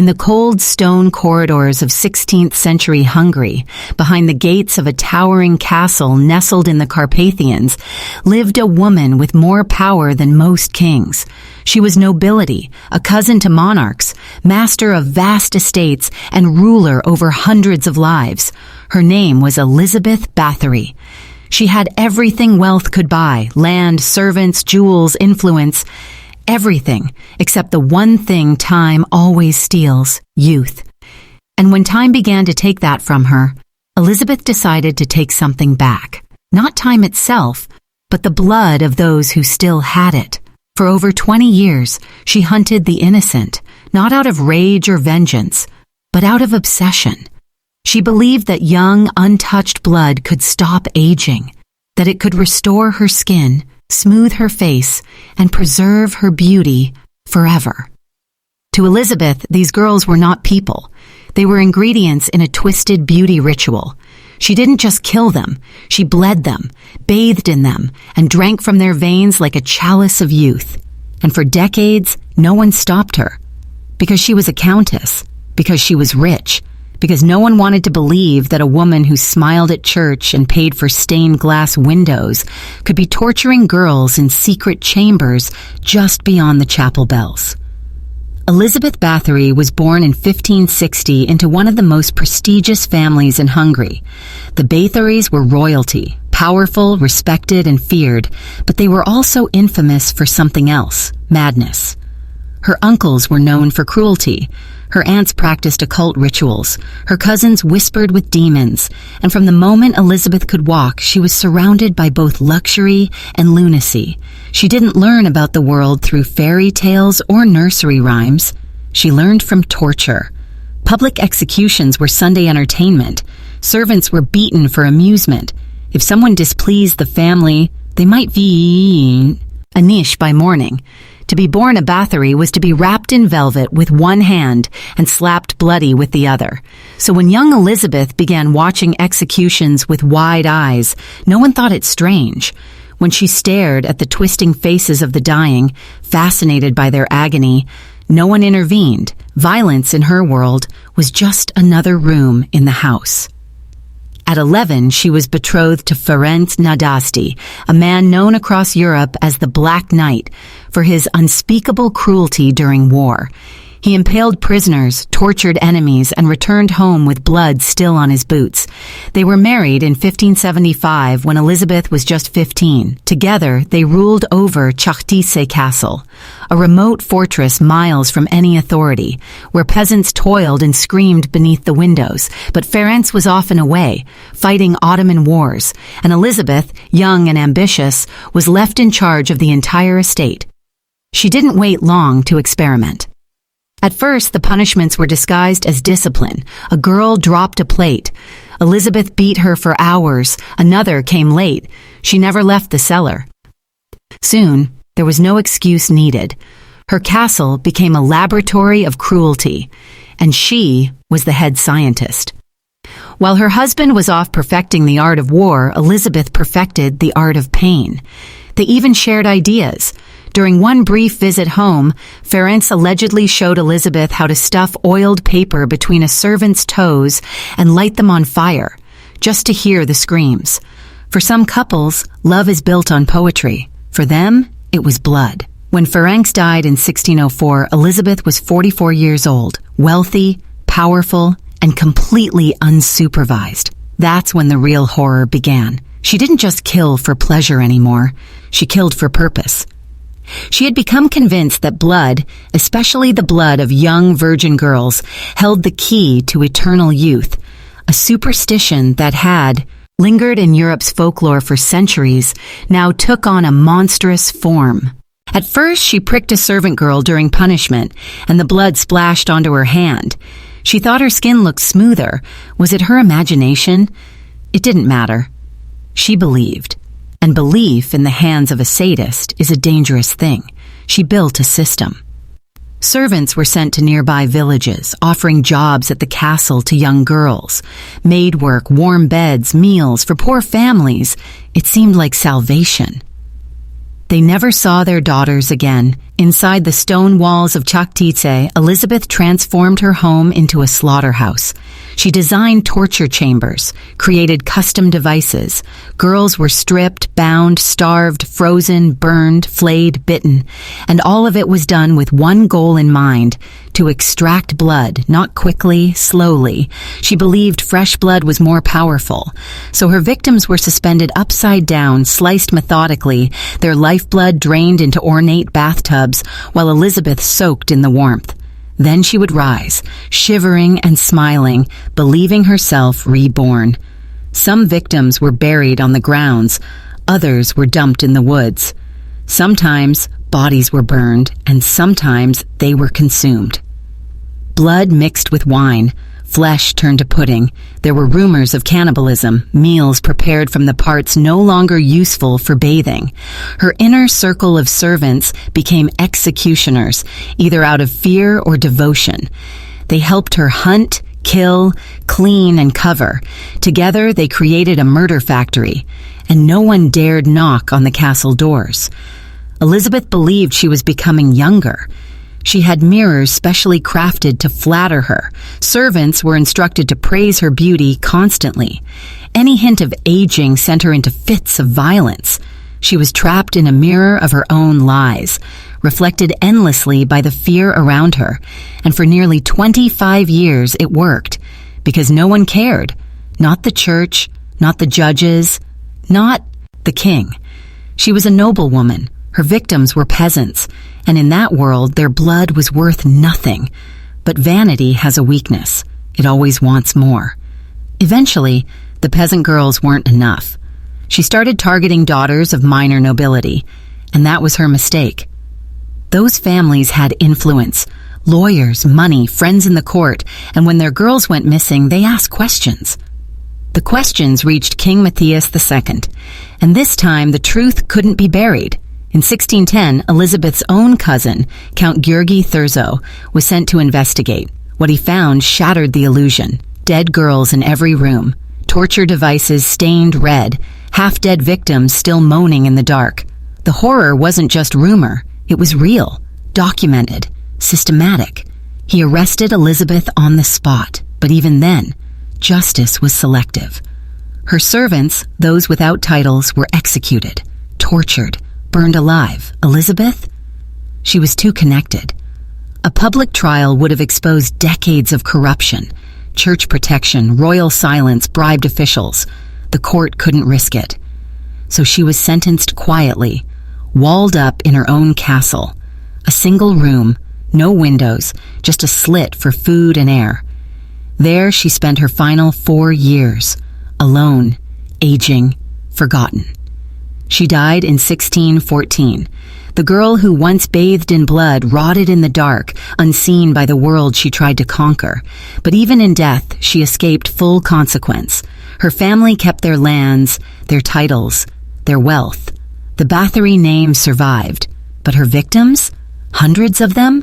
In the cold stone corridors of 16th century Hungary, behind the gates of a towering castle nestled in the Carpathians, lived a woman with more power than most kings. She was nobility, a cousin to monarchs, master of vast estates, and ruler over hundreds of lives. Her name was Elizabeth Báthory. She had everything wealth could buy: land, servants, jewels, influence. Everything, except the one thing time always steals: youth. And when time began to take that from her, Elizabeth decided to take something back. Not time itself, but the blood of those who still had it. For over 20 years, she hunted the innocent, not out of rage or vengeance, but out of obsession. She believed that young, untouched blood could stop aging, that it could restore her skin, smooth her face, and preserve her beauty forever. To Elizabeth, these girls were not people. They were ingredients in a twisted beauty ritual. She didn't just kill them, she bled them, bathed in them, and drank from their veins like a chalice of youth. And for decades, no one stopped her. Because she was a countess, because she was rich, because no one wanted to believe that a woman who smiled at church and paid for stained glass windows could be torturing girls in secret chambers just beyond the chapel bells. Elizabeth Báthory was born in 1560 into one of the most prestigious families in Hungary. The Báthorys were royalty, powerful, respected, and feared, but they were also infamous for something else: madness. Her uncles were known for cruelty. Her aunts practiced occult rituals. Her cousins whispered with demons. And from the moment Elizabeth could walk, she was surrounded by both luxury and lunacy. She didn't learn about the world through fairy tales or nursery rhymes. She learned from torture. Public executions were Sunday entertainment. Servants were beaten for amusement. If someone displeased the family, they might be a niche by morning. To be born a Báthory was to be wrapped in velvet with one hand and slapped bloody with the other. So when young Elizabeth began watching executions with wide eyes, no one thought it strange. When she stared at the twisting faces of the dying, fascinated by their agony, no one intervened. Violence in her world was just another room in the house. At 11, she was betrothed to Ferenc Nadasdy, a man known across Europe as the Black Knight for his unspeakable cruelty during war. He impaled prisoners, tortured enemies, and returned home with blood still on his boots. They were married in 1575 when Elizabeth was just 15. Together, they ruled over Countess Castle, a remote fortress miles from any authority, where peasants toiled and screamed beneath the windows. But Ferenc was often away, fighting Ottoman wars, and Elizabeth, young and ambitious, was left in charge of the entire estate. She didn't wait long to experiment. At first, the punishments were disguised as discipline. A girl dropped a plate. Elizabeth beat her for hours. Another came late. She never left the cellar. Soon, there was no excuse needed. Her castle became a laboratory of cruelty, and she was the head scientist. While her husband was off perfecting the art of war, Elizabeth perfected the art of pain. They even shared ideas. During one brief visit home, Ferenc allegedly showed Elizabeth how to stuff oiled paper between a servant's toes and light them on fire, just to hear the screams. For some couples, love is built on poetry. For them, it was blood. When Ferenc died in 1604, Elizabeth was 44 years old, wealthy, powerful, and completely unsupervised. That's when the real horror began. She didn't just kill for pleasure anymore. She killed for purpose. She had become convinced that blood, especially the blood of young virgin girls, held the key to eternal youth, a superstition that had lingered in Europe's folklore for centuries, now took on a monstrous form. At first, she pricked a servant girl during punishment, and the blood splashed onto her hand. She thought her skin looked smoother. Was it her imagination? It didn't matter. She believed. And belief in the hands of a sadist is a dangerous thing. She built a system. Servants were sent to nearby villages, offering jobs at the castle to young girls. Maid work, warm beds, meals for poor families. It seemed like salvation. They never saw their daughters again. Inside the stone walls of Chaktice, Elizabeth transformed her home into a slaughterhouse. She designed torture chambers, created custom devices. Girls were stripped, bound, starved, frozen, burned, flayed, bitten. And all of it was done with one goal in mind: to extract blood, not quickly, slowly. She believed fresh blood was more powerful. So her victims were suspended upside down, sliced methodically, their lifeblood drained into ornate bathtubs, while Elizabeth soaked in the warmth. Then she would rise, shivering and smiling, believing herself reborn. Some victims were buried on the grounds, others were dumped in the woods. Sometimes bodies were burned, and sometimes they were consumed. Blood mixed with wine, flesh turned to pudding. There were rumors of cannibalism, meals prepared from the parts no longer useful for bathing. Her inner circle of servants became executioners, either out of fear or devotion. They helped her hunt, kill, clean, and cover. Together they created a murder factory, and no one dared knock on the castle doors. Elizabeth believed she was becoming younger. She had mirrors specially crafted to flatter her. Servants were instructed to praise her beauty constantly. Any hint of aging sent her into fits of violence. She was trapped in a mirror of her own lies, reflected endlessly by the fear around her. And for nearly 25 years it worked, because no one cared. Not the church, not the judges, not the king. She was a noblewoman. Her victims were peasants, and in that world their blood was worth nothing. But vanity has a weakness. It always wants more. Eventually, the peasant girls weren't enough. She started targeting daughters of minor nobility, and that was her mistake. Those families had influence, lawyers, money, friends in the court, and when their girls went missing, they asked questions. The questions reached King Matthias II, and this time the truth couldn't be buried. In 1610, Elizabeth's own cousin, Count György Thurzo, was sent to investigate. What he found shattered the illusion. Dead girls in every room, torture devices stained red, half-dead victims still moaning in the dark. The horror wasn't just rumor, it was real, documented, systematic. He arrested Elizabeth on the spot, but even then, justice was selective. Her servants, those without titles, were executed, tortured, burned alive. Elizabeth? She was too connected. A public trial would have exposed decades of corruption, church protection, royal silence, bribed officials. The court couldn't risk it. So she was sentenced quietly, walled up in her own castle. A single room, no windows, just a slit for food and air. There she spent her final 4 years, alone, aging, forgotten. She died in 1614. The girl who once bathed in blood rotted in the dark, unseen by the world she tried to conquer. But even in death, she escaped full consequence. Her family kept their lands, their titles, their wealth. The Báthory name survived. But her victims? Hundreds of them?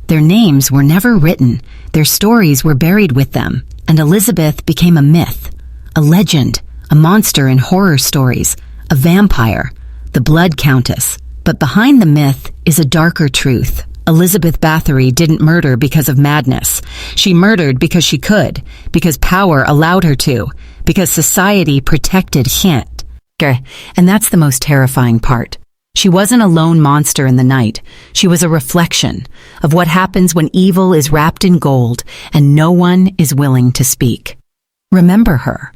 Their names were never written. Their stories were buried with them. And Elizabeth became a myth, a legend, a monster in horror stories, a vampire, the Blood Countess. But behind the myth is a darker truth. Elizabeth Báthory didn't murder because of madness. She murdered because she could, because power allowed her to, because society protected her. And that's the most terrifying part. She wasn't a lone monster in the night. She was a reflection of what happens when evil is wrapped in gold and no one is willing to speak. Remember her.